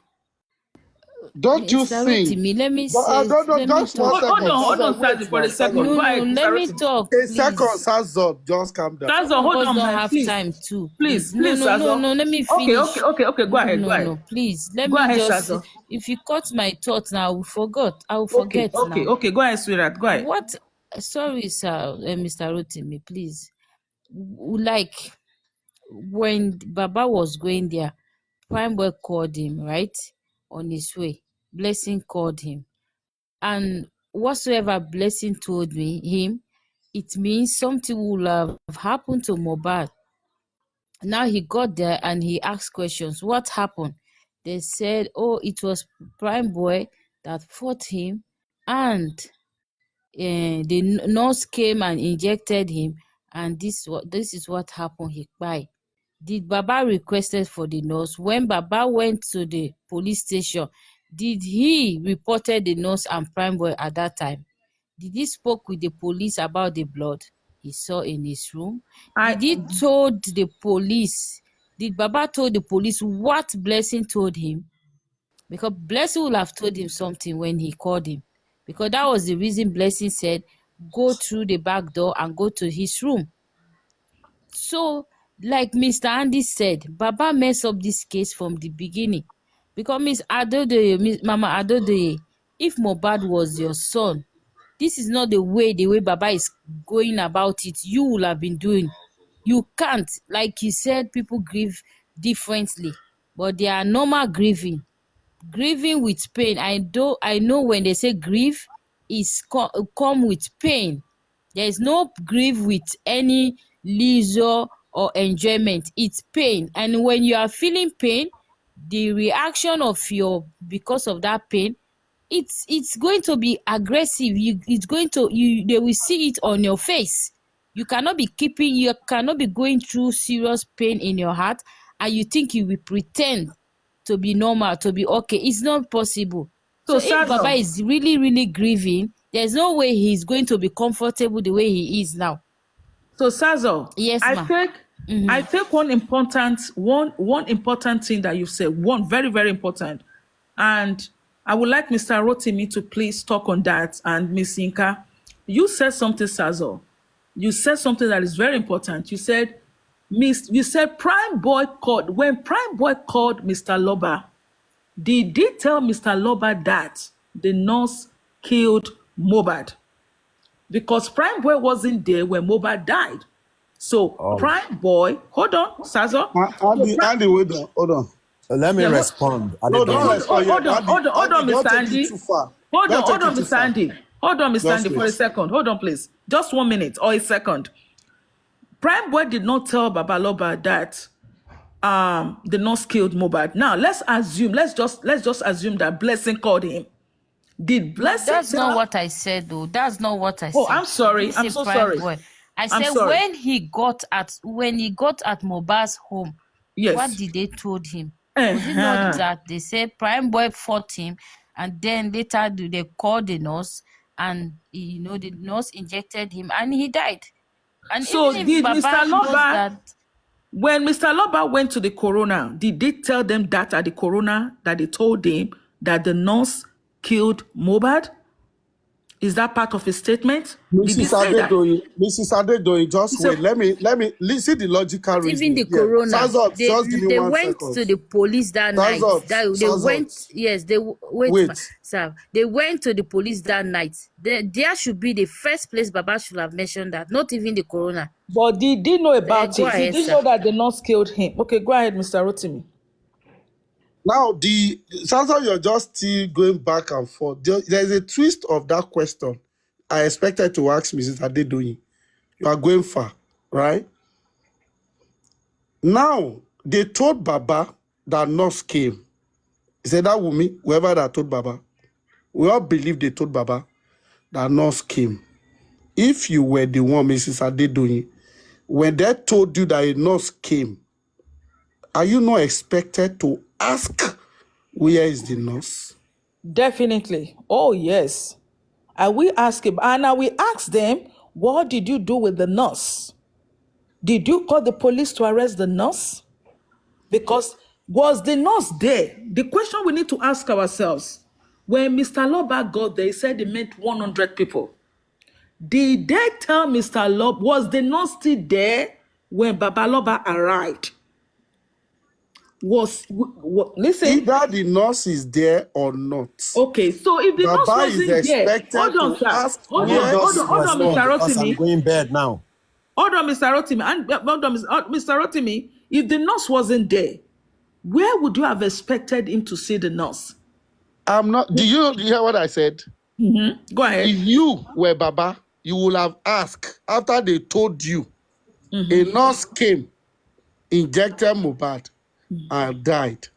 don't you Mr. think? Rotimi, let me No, say, no, no, let me just one talk. Hold second. on, Wait, Sazi, for ma, a second. No, Go no, ahead, Mr. let me Rotimi. talk, A second, please. Sazop, just calm down. Sazo, hold Us on, don't man. have Please, time too, please, please. No, please, no, no, Sazo. no. Let me Okay, finish. okay. Go No, ahead, no, no. Please, let Go me ahead, just. Sazo. If you cut my thoughts now, I will Okay, forget now. Go ahead, sweetheart. Go ahead. What? Sorry, sir, Mr. Rotimi, please. Like when Baba was going there, Prime Boy called him, right? On his way. Blessing called him. And whatsoever Blessing told him, it means something will have happened to MOHBAD. Now he got there and he asked questions. What happened? They said, oh, it was Prime Boy that fought him, and the nurse came and injected him, and this is what happened. He cried. Did Baba requested for the nurse? When Baba went to the police station, did he reported the nurse and prime boy at that time? Did he spoke with the police about the blood he saw in his room? I Did he told the police? Did Baba told the police what Blessing told him? Because Blessing would have told him something when he called him. Because that was the reason Blessing said, go through the back door and go to his room. So, like Mr. Andy said, Baba messed up this case from the beginning. Because Mama Adodoye, if Mohbad was your son, this is not the way Baba is going about it. You will have been doing. You can't. Like he said, people grieve differently. But they are normal grieving with pain. I know when they say grief is come with pain. There is no grief with any leisure or enjoyment. It's pain, and when you are feeling pain, the reaction of your because of that pain, it's going to be aggressive. They will see it on your face. You cannot be going through serious pain in your heart, and you think you will pretend to be normal, to be okay. It's not possible. So so if Baba Sazo. is really, really grieving, there's no way he's going to be comfortable the way he is now. So Sazo, Yes, I ma. think I think one important thing that you said, one very, very important. And I would like Mr. Rotimi to please talk on that. And Miss Yinka, you said something, Sazo. You said something that is very important. You said Prime Boy called when Prime Boy called Mr. Loba. Did he tell Mr. Loba that the nurse killed MOHBAD? Because Prime Boy wasn't there when MOHBAD died. So Oh, Prime Boy, hold on, Sazo. So Andy, wait on. Hold on. let me Yeah, respond. No, don't Adedoyin. respond yet. hold on, Andy, don't Mr. take it Andy. too far. Hold Don't on, take it too Mr. far. Andy. Hold on, Mr. Just Andy, for a wait. second. Hold on, please. Just 1 minute or a second. Prime Boy did not tell Babaloba that the nurse killed MOHBAD. Now let's just assume that Blessing called him. Did No, Blessing that's not tell? what I said, though. That's not what I Oh, said. I'm I sorry. didn't I'm say so prime sorry. boy. I I'm said sorry. when he got at Mohbad's home, what Yes. did they told him? Was it not Uh-huh. that they said prime boy fought him, and then later they called the nurse, and the nurse injected him, and he died. And even So if did Mr. Baba knows Loba, that, when Mr. Loba went to the corona, did they tell them that at the corona that they told him that the nurse killed MOHBAD? Is that part of his statement? Did he say that? Mrs. Adedoyin, He just said, wait. Let me listen the logical even reasoning the here. corona, Sazot, they just give me they one went second. to the police that night. They went, Sazot, yes, wait, wait. sir. They went to the police that night. There should be the first place Baba should have mentioned that, not even the corona. but did he know about Go it? Did ahead, he sir. know that the nurse killed him? Okay, go ahead, Mr. Rotimi. Now, Sazot, you're just still going back and forth. There's a twist of that question I expected to ask Mrs. Adedoyin. You are going far, right? Now, they told Baba that nurse came. He said that Wumi, whoever that told Baba, we all believe they told Baba that nurse came. If you were the one, Mrs. Adedoyin, when they told you that a nurse came, are you not expected to ask where is the nurse? Definitely. Oh, yes. I will ask him. And I will ask them, what did you do with the nurse? Did you call the police to arrest the nurse? Because was the nurse there? The question we need to ask ourselves, when Mr. Loba got there, he said he met 100 people. Did they tell Mr. Loba, was the nurse still there when Babaloba arrived? Listen, Either the nurse is there or not. okay, so if the nurse Baba is wasn't there, expected hold on, to sir. ask Let Hold me on, where hold just on, is the hold on, respond Mr. nurse. because I'm Rotimi. going bed now. Hold on, Mr. Rotimi. And hold on, Mr. Rotimi. If the nurse wasn't there, where would you have expected him to see the nurse? I'm not. Do you hear what I said? Go ahead. If you were Baba, you would have asked after they told you a nurse came, injected Mohbad, and died.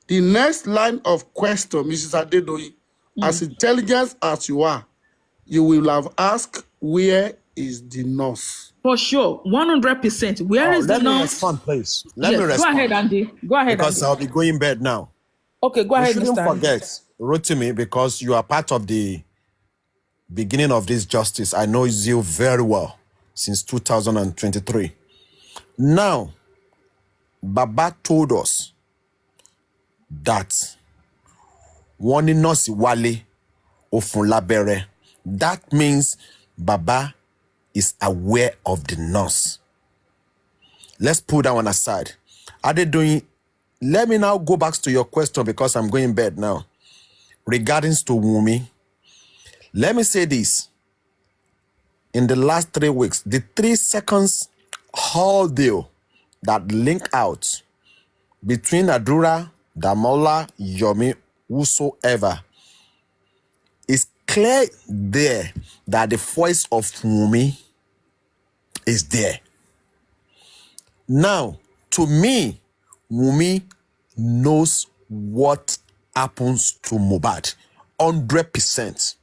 The next line of question, Mrs. Adedoyin, as intelligent as you are, you will have asked where is the nurse. For sure, 100%. Where is the Let me nurse? respond, please. Let me Yes, go ahead, respond Andy. Go ahead, because Andy. I'll be going bed now. Okay, go We ahead, shouldn't Mr. Andy. forget, Rotimi, because you are part of the beginning of this justice. I know you very well since 2023. Now, Baba told us that one nurse wale ofun labere. That means Baba is aware of the nurse. Let's put that one aside. Are they doing? Let me now go back to your question because I'm going bed now. Regarding to Wumi, let me say this. In the last 3 weeks, the 3 seconds whole deal that link out between Adura, Damola, Yomi, whosoever, is clear there that the voice of Wumi is there. Now, to me, Wumi knows what happens to Mohbad 100%.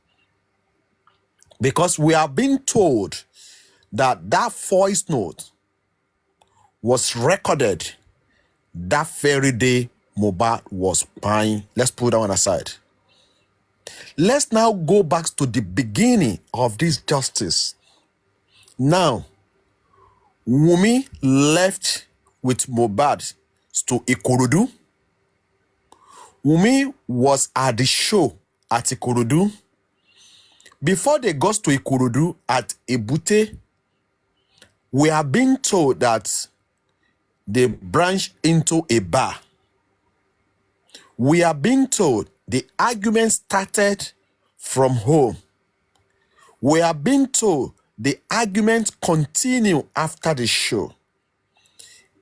Because we are being told that that voice note was recorded that very day Mohbad was buying. Let's put that one aside. Let's now go back to the beginning of this justice. Now, Wumi left with Mohbad to Ikorodu. Wumi was at the show at Ikorodu. Before they got to Ikorodu at Ebute, we are being told that they branched into a bar. We are being told the argument started from home. We are being told the argument continued after the show,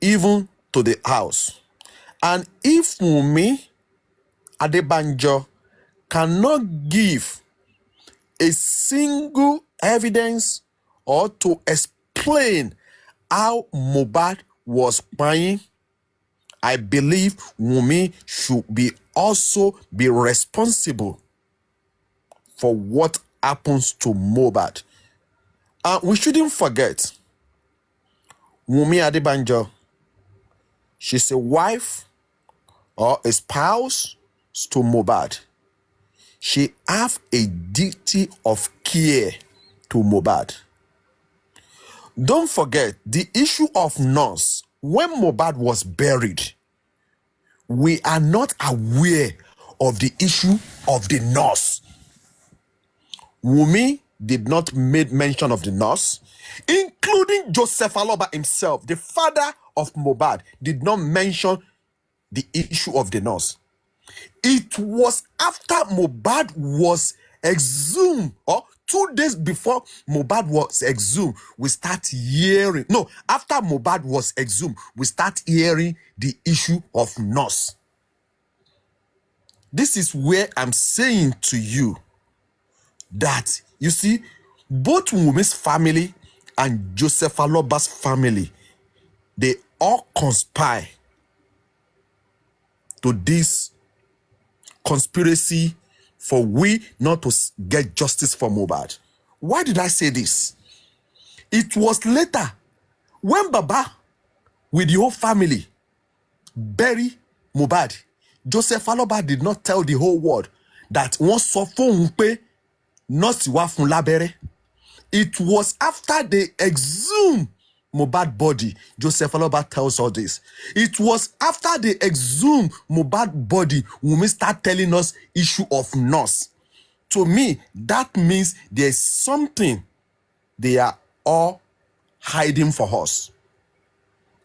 even to the house. And if Wunmi Adebanjo cannot give a single evidence or to explain how Mohbad was buying, I believe Wunmi should be also be responsible for what happens to Mohbad. We shouldn't forget Wunmi Adebanjo. She's a wife or a spouse to Mohbad. She have a duty of care to Mohbad. Don't forget the issue of nurse. When Mohbad was buried, we are not aware of the issue of the nurse. Wunmi did not make mention of the nurse, including Joseph Aloba himself, the father of Mohbad, did not mention the issue of the nurse. It was after Mohbad was exhumed, or 2 days before Mohbad was exhumed, we start hearing. No, after Mohbad was exhumed, we start hearing the issue of nurse. This is where I'm saying to you that, you see, both Wunmi's family and Joseph Aloba's family, they all conspire to this conspiracy for we not to get justice for Mohbad. Why did I say this? It was later when Baba with the whole family bury Mohbad. Joseph Aloba did not tell the whole world that once sọ fóun pé nọ́ọ̀sì wá fún lábẹ́rẹ́. It was after they exhumed Mohbad body, Joseph Aloba tells all this. It was after they exhumed Mohbad body, Wunmi start telling us issue of nurse. To me, that means there's something they are all hiding for us.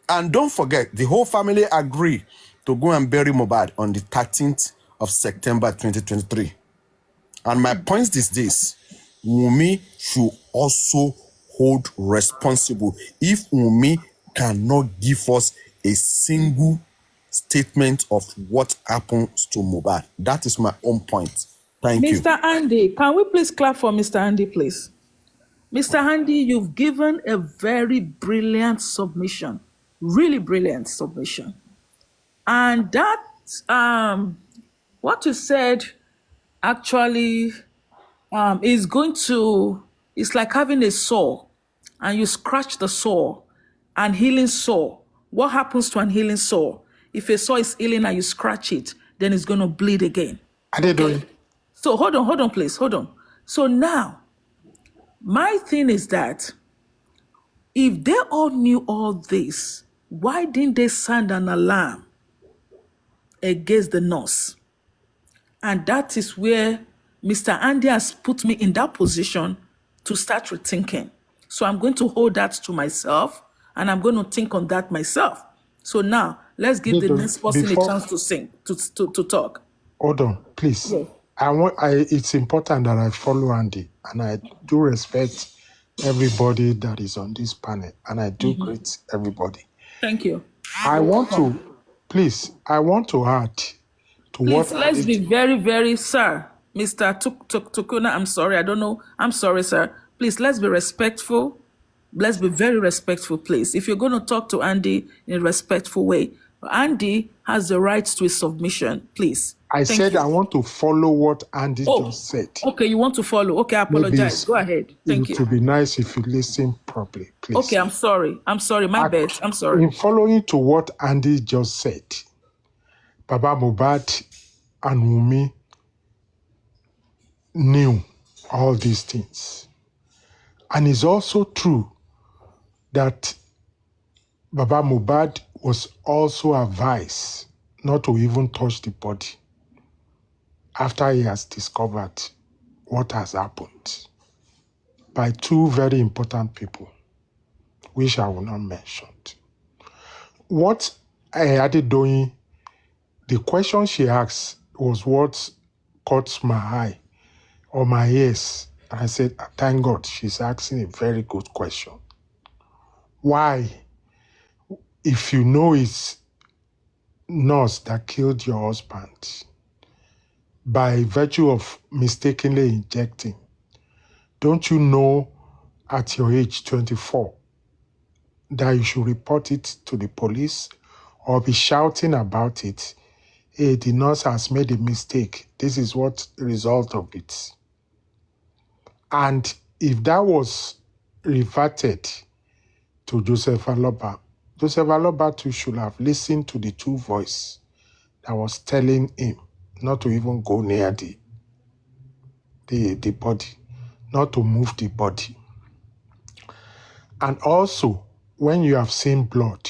And don't forget, the whole family agreed to go and bury Mohbad on the 13th of September 2023. And my point is this: Wunmi should also hold responsible if Wunmi cannot give us a single statement of what happens to Mohbad. That is my own point. Thank you. Mr. Andy, can we please clap for Mr. Andy, please? Mr. Andy, you've given a very brilliant submission, really brilliant submission. And that, what you said actually is going to, it's like having a saw and you scratch the sore, and healing sore, what happens to an healing sore? If a sore is healing and you scratch it, then it's going to bleed again. Okay? So hold on, please, hold on. So now, my thing is that if they all knew all this, why didn't they sound an alarm against the nurse? And that is where Mr. Andy has put me in that position to start rethinking. So I'm going to hold that to myself and I'm going to think on that myself. So now let's give the next person a chance to sing, to talk. Hold on, please. Yes. It's important that I follow Andy, and I do respect everybody that is on this panel, and I do greet everybody. Thank you. I want to add to Please, what let's be Andy. very, very, sir. Mr. Tukuna, I'm sorry. I don't know. I'm sorry, sir. Please, let's be respectful. Let's be very respectful, please. If you're going to talk to Andy in a respectful way, Andy has the right to his submission, please. I Thank said you. I want to follow what Andy Oh, just said. okay, you want to follow. Okay, I Maybe apologize. Go ahead. Thank it you. would be nice if you listen properly, please. Okay, I'm sorry. I'm sorry. My bad. I'm sorry. In following to what Andy just said, Baba MOHBAD and Wunmi knew all these things. And it's also true that Baba MOHBAD was also advised not to even touch the body after he has discovered what has happened by two very important people, which I will not mention. What I added doing, the question she asked was what caught my eye or my ears. And I said, thank God she's asking a very good question. Why, if you know it's nurse that killed your husband by virtue of mistakenly injecting, don't you know at your age 24 that you should report it to the police or be shouting about it? Hey, the nurse has made a mistake. This is what the result of it. And if that was reverted to Joseph Aloba too should have listened to the two voice that was telling him not to even go near the body, not to move the body. And also, when you have seen blood,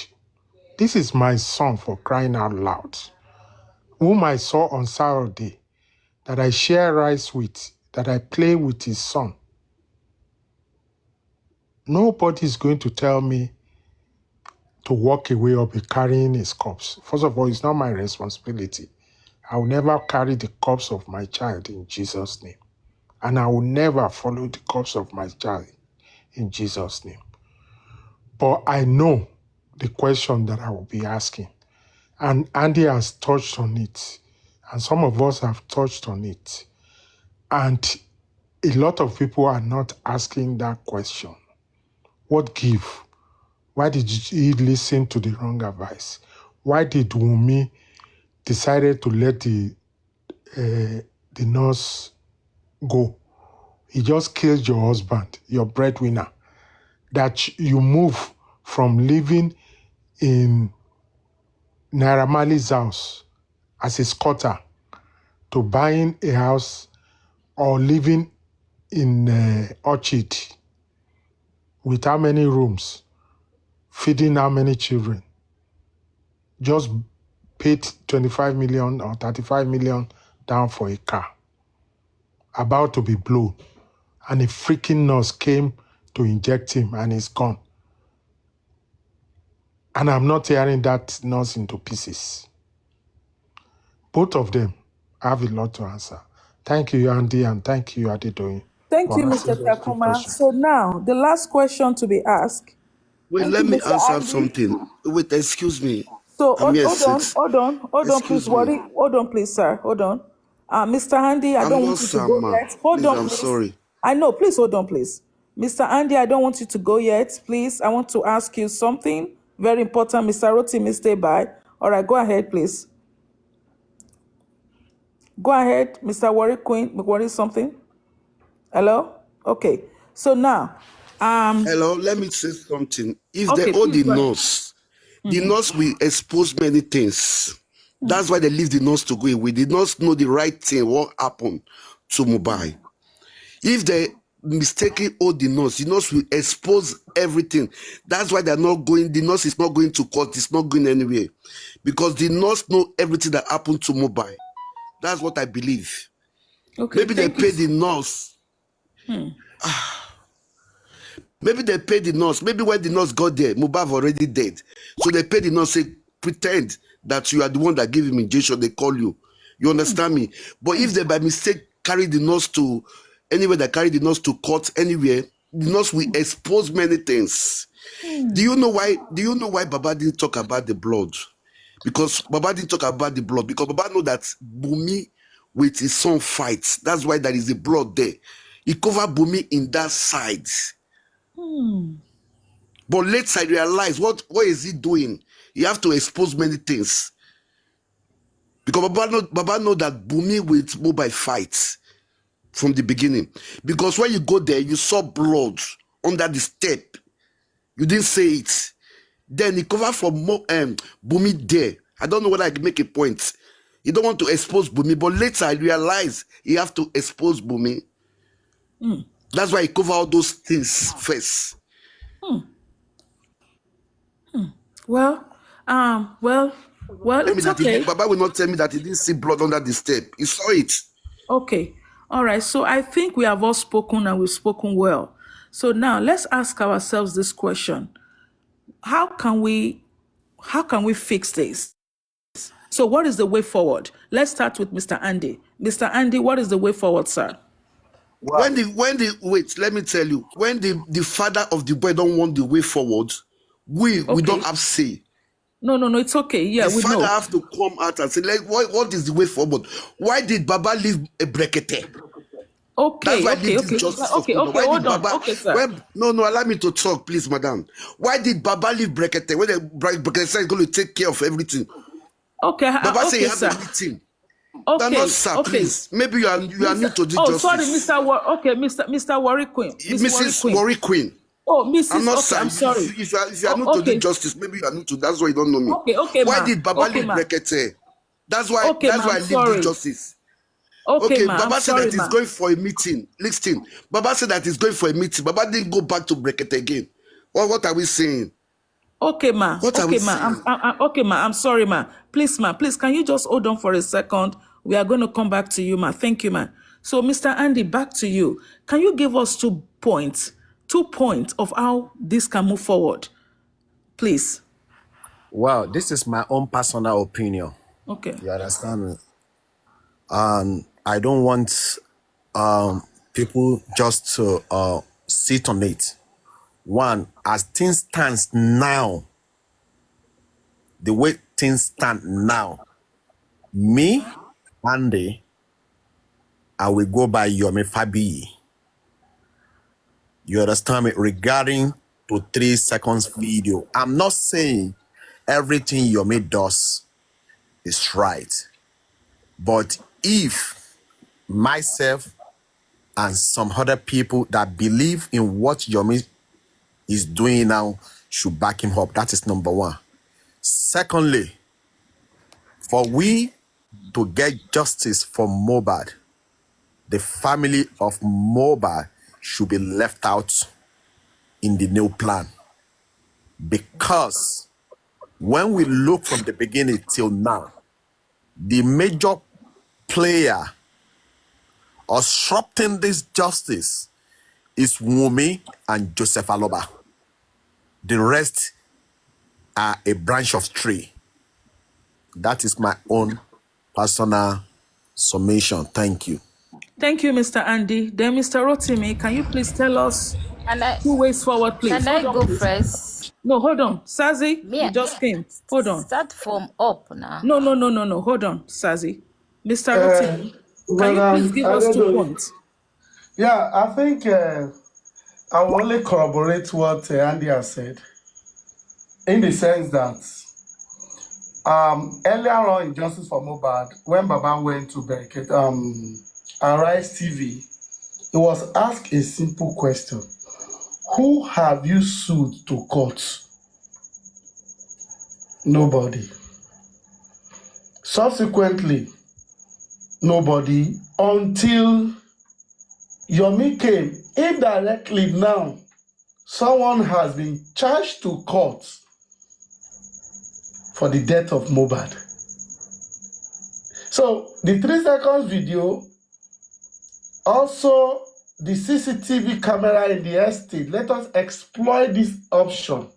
this is my son, for crying out loud, whom I saw on Saturday, that I share rice with, that I play with his son. Nobody is going to tell me to walk away or be carrying his corpse. First of all, it's not my responsibility. I will never carry the corpse of my child in Jesus' name. And I will never follow the corpse of my child in Jesus' name. But I know the question that I will be asking. And Andy has touched on it. And some of us have touched on it. And a lot of people are not asking that question. What give? Why did he listen to the wrong advice? Why did Wunmi decided to let the nurse go? He just killed your husband, your breadwinner. That you move from living in Naira Marley's house as a squatter to buying a house or living in Orchard with how many rooms, feeding how many children. Just paid 25 million or 35 million down for a car, about to be blown. And a freaking nurse came to inject him and he's gone. And I'm not tearing that nurse into pieces. Both of them have a lot to answer. Thank you, Andy, and thank you, Adedoyin. Thank you, Mr. Takuma. So now, the last question to be asked. Wait, Thank let you, me Mr. answer Andy. something. Wait, excuse me. So I'm here since. hold on, please, Excuse me. hold on, please, sir, hold on. Mr. Andy, I I'm don't not want you to go Sama. yet. Hold Please, on, I'm please. sorry. I know, please hold on, please. Mr. Andy, I don't want you to go yet, please. I want to ask you something very important. Mr. Rotimi, stay by. All right, go ahead, please. Go ahead, Mr. Worry Queen, worry something. Hello? Okay. So now, Hello, let me say something. If they Okay, hold please the go ahead. nurse will expose many things. That's why they leave the nurse to go away. The nurse know the right thing, what happened to Mobile. If they mistakenly hold the nurse will expose everything. That's why they're not going, the nurse is not going to court, it's not going anywhere. Because the nurse know everything that happened to Mobile. That's what I believe. Okay, Maybe they thank you. pay the nurse. Maybe they paid the nurse. Maybe when the nurse got there, Mubaf already dead. So they paid the nurse, say, pretend that you are the one that gave him injection, they call you. You understand me? But if they by mistake carry the nurse to anywhere, that carry the nurse to court anywhere, the nurse will expose many things. Do you know why Baba didn't talk about the blood? Because Baba didn't talk about the blood. Because Baba know that Bumi with his son fights. That's why there is the blood there. He covered Bumi in that side. But later I realized what is he doing? You have to expose many things. Because Baba know that Bumi with Mobile fights from the beginning. Because when you go there, you saw blood under the step. You didn't say it. Then he covered for Bumi there. I don't know whether I can make a point. You don't want to expose Bumi, but later I realized you have to expose Bumi. That's why he covered all those things first. Well, Tell me it's that okay. Baba will not tell me that he didn't see blood under the step. He saw it. Okay. All right. So I think we have all spoken and we've spoken well. So now let's ask ourselves this question. How can we fix this? So what is the way forward? Let's start with Mr. Andy. Mr. Andy, what is the way forward, sir? When wait, let me tell you, when the father of the boy don't want the way forward, we don't have say. No, it's okay. Yeah, The we father know. have to come out and say, like, what is the way forward? Why did Baba leave a brekete? That's why I leave this justice of Baba. Why did Hold on. Baba? Okay, sir. No, allow me to talk, please, madam. Why did Baba leave brekete? When the brekete is going to take care of everything. Okay, Baba say he okay, have sir. a meeting. Okay, No, sir, okay. please. Maybe you are new to the Oh, justice. sorry, Mr. Worry Queen. Mrs. Worry Queen. Oh, Mrs. I'm not Okay, saying I'm sorry. if you are new to the Okay, justice, maybe you are new to that's why you don't know me. okay, Why ma. did Baba Okay, leave ma. Brekete? That's why I'm I leave the sorry. justice. Okay, Okay, ma. I'm Baba said sorry, that he's ma. going for a meeting. Listen, Baba said that he's going for a meeting. Baba didn't go back to Brekete again. What are we saying? Okay, ma. What are we Okay, ma. saying? Okay, ma. I'm sorry, ma. Please, can you just hold on for a second? We are going to come back to you, ma. Thank you, ma. So, Mr. Andy, back to you. Can you give us 2 points of how this can move forward, please? Well, this is my own personal opinion. Okay. You understand me? I don't want people just to sit on it. One, as things stands now, the way things stand now, me, Andy, I will go by Yomi Fabi. You understand me? Regarding to 3 seconds video, I'm not saying everything Yomi does is right. But if myself and some other people that believe in what Yomi is doing now should back him up, that is number one. Secondly, for we to get justice for MOHBAD, the family of MOHBAD should be left out in the new plan. Because when we look from the beginning till now, the major player obstructing this justice is Wumi and Joseph Aloba. The rest are a branch of tree. That is my own personal summation. Thank you. Thank you, Mr. Andy. Then, Mr. Rotimi, can you please tell us Can I 2 ways forward, please? can I Hold on, go please. first? No, hold on. Sazi, Me, you just came. Hold on. start from up now. No. Hold on, Sazi. Mr. Rotimi, can you please Madam, give I us don't 2 know. points? Yeah, I think I will only corroborate what Andy has said, in the sense that earlier on in Justice for MOHBAD, when Baba went to Arise TV, he was asked a simple question. Who have you sued to court? Nobody. Subsequently, nobody until Yomi came. Indirectly now, someone has been charged to court for the death of MOHBAD. So the 3 seconds video, also the CCTV camera in the estate, let us exploit this option.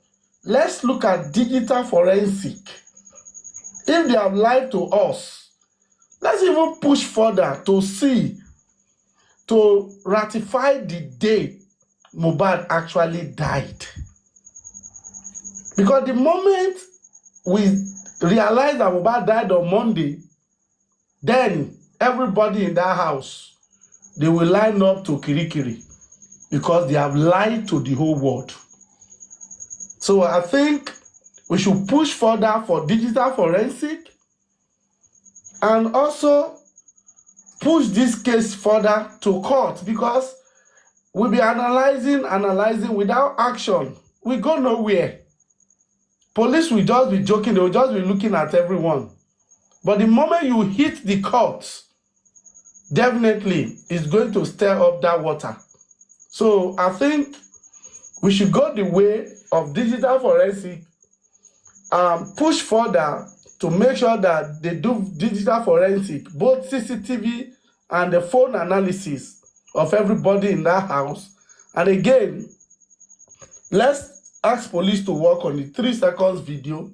Let's look at digital forensic. If they have lied to us, let's even push further to see, to ratify the day MOHBAD actually died. Because the moment we realize that MOHBAD died on Monday, then everybody in that house, they will line up to Kirikiri because they have lied to the whole world. So I think we should push further for digital forensic and also push this case further to court, because we'll be analyzing without action. We go nowhere. Police will just be joking, they will just be looking at everyone. But the moment you hit the courts, definitely it's going to stir up that water. So I think we should go the way of digital forensic and push further to make sure that they do digital forensic, both CCTV and the phone analysis of everybody in that house. And again, let's ask police to work on the 3 seconds video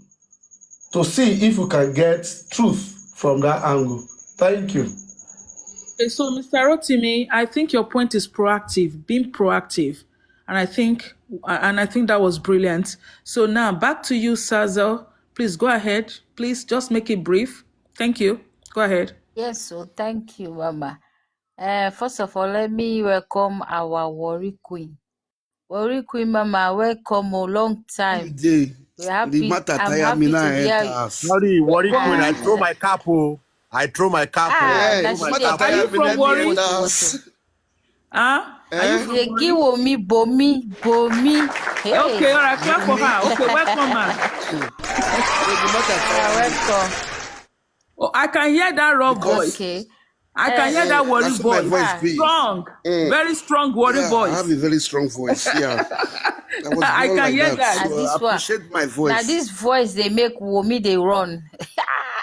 to see if we can get truth from that angle. Thank you. Okay, so Mr. Rotimi, I think your point is proactive, being proactive. And I think that was brilliant. So now back to you, Sazel. Please go ahead. Please just make it brief. Thank you. Go ahead. Yes, so thank you, Mama. First of all, let me welcome our Warri Queen. Warri Queen, Mama, welcome a long time. We're happy. The matter I'm tire me happy now to hear you. enters. Sorry, Warri Queen, I throw my cap. I throw my cap. Eh, na the she matter dey Are you tire me from let me Warri? enters. Huh? Are you from They Warri? give me bomi. Hey. Okay, all right, clap for her. Okay, welcome, man. The matter tire me. Welcome. Oh, I can hear that raw voice. Okay. I can hear that Warri That's my voice. voice be. Strong, very strong Warri Yeah, I have voice. a very strong voice. Yeah. I was I born can like hear that. that. And So this I one. appreciate my Now voice. this voice they make Womi they run.